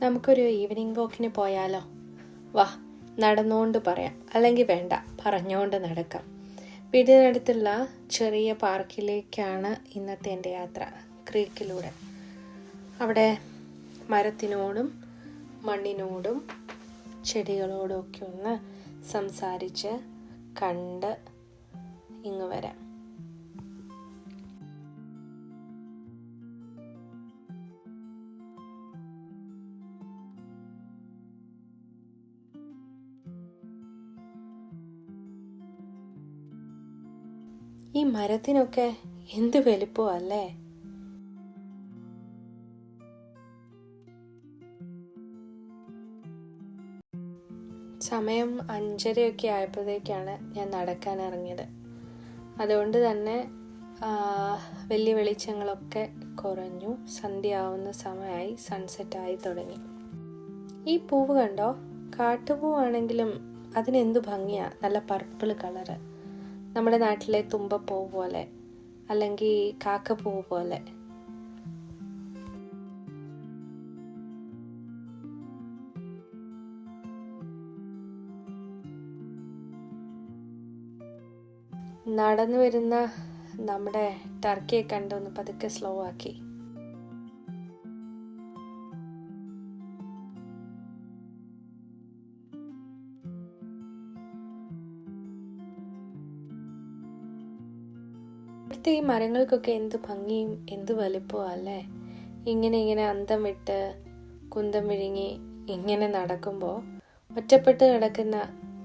നമുക്കൊരു ഈവനിങ് വാക്കിന് പോയാലോ? വാ, നടന്നുകൊണ്ട് പറയാം, അല്ലെങ്കിൽ വേണ്ട, പറഞ്ഞുകൊണ്ട് നടക്കാം. വീടിനടുത്തുള്ള ചെറിയ പാർക്കിലേക്കാണ് ഇന്നത്തെ എൻ്റെ യാത്ര, ക്രീക്കിലൂടെ. അവിടെ മരത്തിനോടും മണ്ണിനോടും ചെടികളോടും ഒക്കെ ഒന്ന് സംസാരിച്ച് കണ്ട് ഇങ്ങ് വരാം. ഈ മരത്തിനൊക്കെ എന്ത് വലിപ്പമല്ലേ! സമയം 5:30 ആയപ്പോഴേക്കാണ് ഞാൻ നടക്കാൻ ഇറങ്ങിയത്. അതുകൊണ്ട് തന്നെ വലിയ വെളിച്ചങ്ങളൊക്കെ കുറഞ്ഞു. സന്ധ്യ ആവുന്ന സമയമായി, സൺസെറ്റായി തുടങ്ങി. ഈ പൂവ് കണ്ടോ? കാട്ടുപൂവാണെങ്കിലും അതിനെന്ത് ഭംഗിയാ! നല്ല പർപ്പിൾ കളറ്, നമ്മുടെ നാട്ടിലെ തുമ്പപ്പൂ പോലെ, അല്ലെങ്കിൽ കാക്കപ്പൂ പോലെ. നടന്നു വരുന്ന നമ്മുടെ ടർക്കിയെ കണ്ടൊന്ന് പതുക്കെ സ്ലോ ആക്കി. ഇവിടുത്തെ ഈ മരങ്ങൾക്കൊക്കെ എന്ത് ഭംഗിയും എന്ത് വലിപ്പവും അല്ലേ! ഇങ്ങനെ അന്തം വിട്ട് കുന്തം വിഴുങ്ങി ഇങ്ങനെ നടക്കുമ്പോൾ ഒറ്റപ്പെട്ട് കിടക്കുന്ന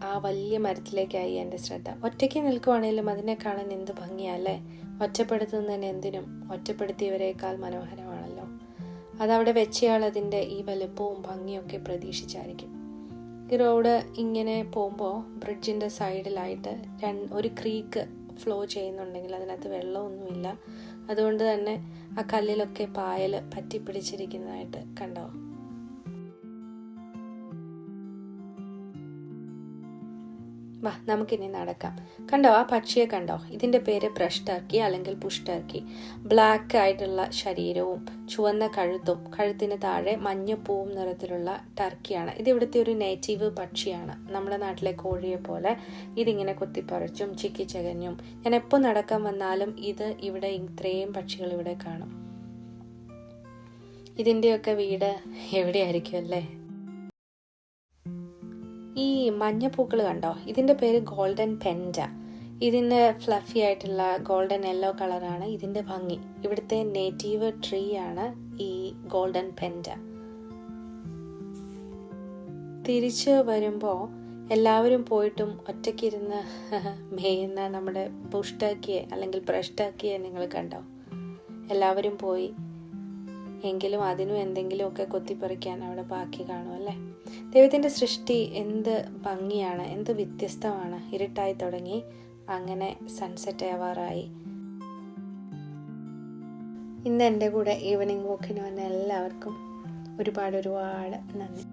ആ വലിയ മരത്തിലേക്കായി എൻ്റെ ശ്രദ്ധ. ഒറ്റയ്ക്ക് നിൽക്കുവാണെങ്കിലും അതിനെ കാണാൻ എന്ത് ഭംഗിയല്ലേ! ഒറ്റപ്പെടുത്തുന്നതിന് എന്തിനും ഒറ്റപ്പെടുത്തിയവരേക്കാൾ മനോഹരമാണല്ലോ. അതവിടെ വെച്ചയാൾ അതിൻ്റെ ഈ വലുപ്പവും ഭംഗിയൊക്കെ പ്രതീക്ഷിച്ചായിരിക്കും. ഈ റോഡ് ഇങ്ങനെ പോകുമ്പോൾ ബ്രിഡ്ജിൻ്റെ സൈഡിലായിട്ട് ഒരു ക്രീക്ക് ഫ്ലോ ചെയ്യുന്നുണ്ടെങ്കിൽ അതിനകത്ത് വെള്ളമൊന്നുമില്ല. അതുകൊണ്ട് തന്നെ ആ കല്ലിലൊക്കെ പായൽ പറ്റിപ്പിടിച്ചിരിക്കുന്നതായിട്ട് കണ്ടോ? വാ, നമുക്കിനി നടക്കാം. കണ്ടോ ആ പക്ഷിയെ കണ്ടോ? ഇതിൻ്റെ പേര് ബ്രഷ് ടർക്കി അല്ലെങ്കിൽ ബുഷ് ടർക്കി. ബ്ലാക്ക് ആയിട്ടുള്ള ശരീരവും ചുവന്ന കഴുത്തും കഴുത്തിന് താഴെ മഞ്ഞപ്പൂവും നിറത്തിലുള്ള ടർക്കിയാണ്. ഇത് ഇവിടുത്തെ ഒരു നേറ്റീവ് പക്ഷിയാണ്. നമ്മുടെ നാട്ടിലെ കോഴിയെ പോലെ ഇതിങ്ങനെ കൊത്തിപ്പറിച്ചും ചിക്കിച്ചകഞ്ഞും. ഞാൻ എപ്പോൾ നടക്കാൻ വന്നാലും ഇവിടെ ഇത്രയും പക്ഷികൾ ഇവിടെ കാണും. ഇതിൻ്റെയൊക്കെ വീട് എവിടെയായിരിക്കും അല്ലേ? ഈ മഞ്ഞപ്പൂക്കൾ കണ്ടോ? ഇതിൻ്റെ പേര് ഗോൾഡൻ പെൻഡ. ഇതിൻ്റെ ഫ്ലഫി ആയിട്ടുള്ള ഗോൾഡൻ യെല്ലോ കളറാണ് ഇതിൻ്റെ ഭംഗി. ഇവിടുത്തെ നേറ്റീവ് ട്രീ ആണ് ഈ ഗോൾഡൻ പെൻഡ. തിരിച്ച് വരുമ്പോൾ എല്ലാവരും പോയിട്ടും ഒറ്റയ്ക്കിരുന്ന് മേയുന്ന നമ്മുടെ ബുഷ് ടർക്കിയെ അല്ലെങ്കിൽ ബ്രഷ് ടർക്കിയെ നിങ്ങൾ കണ്ടോ? എല്ലാവരും പോയി, എങ്കിലും അതിനും എന്തെങ്കിലുമൊക്കെ കൊത്തിപ്പറിക്കാൻ അവിടെ ബാക്കി കാണും അല്ലേ? ദൈവത്തിൻ്റെ സൃഷ്ടി എന്ത് ഭംഗിയാണ്, എന്ത് വ്യത്യസ്തമാണ്. ഇരുട്ടായി തുടങ്ങി, അങ്ങനെ സൺസെറ്റ് ആവാറായി. ഇന്ന് എൻ്റെ കൂടെ ഈവനിങ് വാക്കിന് വന്ന എല്ലാവർക്കും ഒരുപാട് നന്ദി.